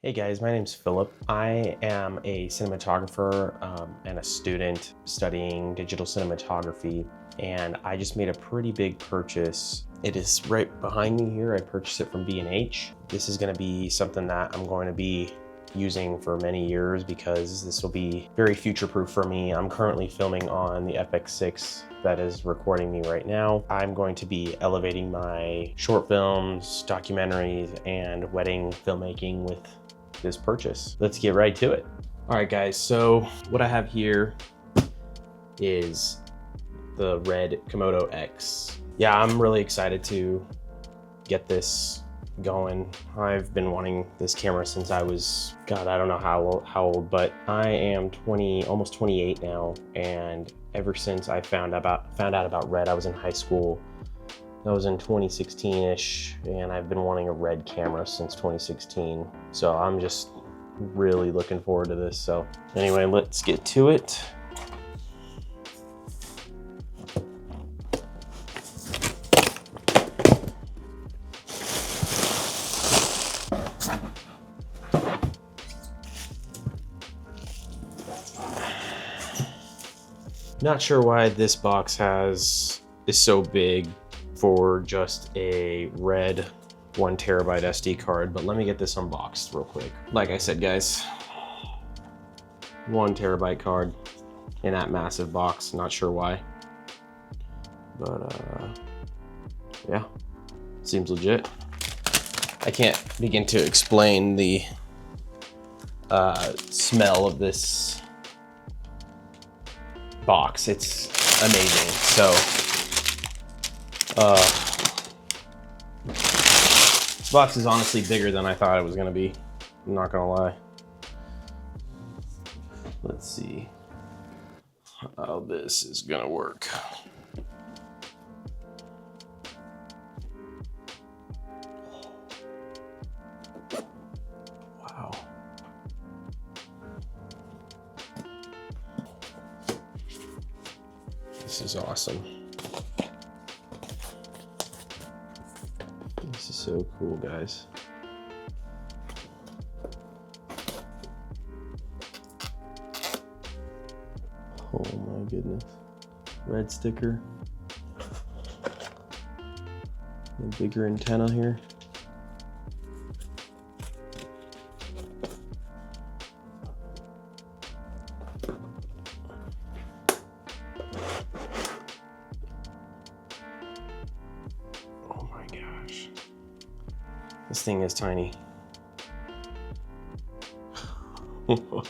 Hey guys, my name's Philip. I am a cinematographer and a student studying digital cinematography, and I just made a pretty big purchase. It is right behind me here. I purchased it from B&H. This is going to be something that I'm going to be using for many years because this will be very future-proof for me. I'm currently filming on the FX6 that is recording me right now. I'm going to be elevating my short films, documentaries, and wedding filmmaking with this purchase. Let's get right to it. All right guys, so what I have here is the RED Komodo X. Yeah, I'm really excited to get this going. I've been wanting this camera since I was, God, I don't know how old, but I am almost 28 now, and ever since I found out about RED, I was in high school. That was in 2016-ish, and I've been wanting a RED camera since 2016. So I'm just really looking forward to this. So anyway, let's get to it. Not sure why this box is so big for just a RED 1 terabyte SD card, but let me get this unboxed real quick. Like I said, guys, 1 terabyte card in that massive box. Not sure why, but yeah, seems legit. I can't begin to explain the smell of this box. It's amazing. So this box is honestly bigger than I thought it was gonna be. I'm not gonna lie. Let's see how this is gonna work. Wow. This is awesome. This is so cool, guys. Oh my goodness. Red sticker. A bigger antenna here. Oh my gosh. This thing is tiny. Wow.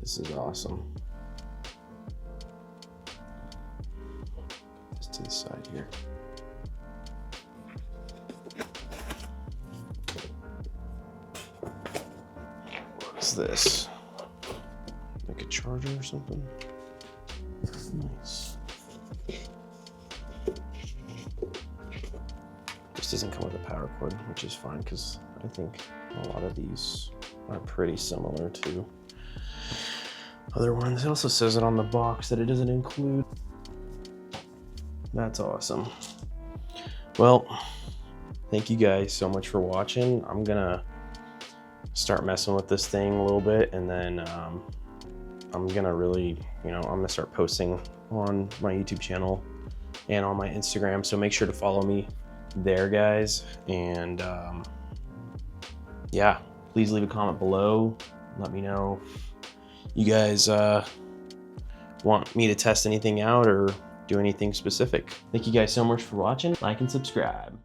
This is awesome. Just to the side here. What is this? Like a charger or something? Nice. This doesn't come with a power cord, which is fine because I think a lot of these are pretty similar to other ones. It also says it on the box that it doesn't include. That's awesome. Well, thank you guys so much for watching. I'm gonna start messing with this thing a little bit, and then I'm gonna really, I'm gonna start posting on my YouTube channel and on my Instagram. So make sure to follow me there, guys. And yeah, please leave a comment below. Let me know if you guys want me to test anything out or do anything specific. Thank you guys so much for watching. Like and subscribe.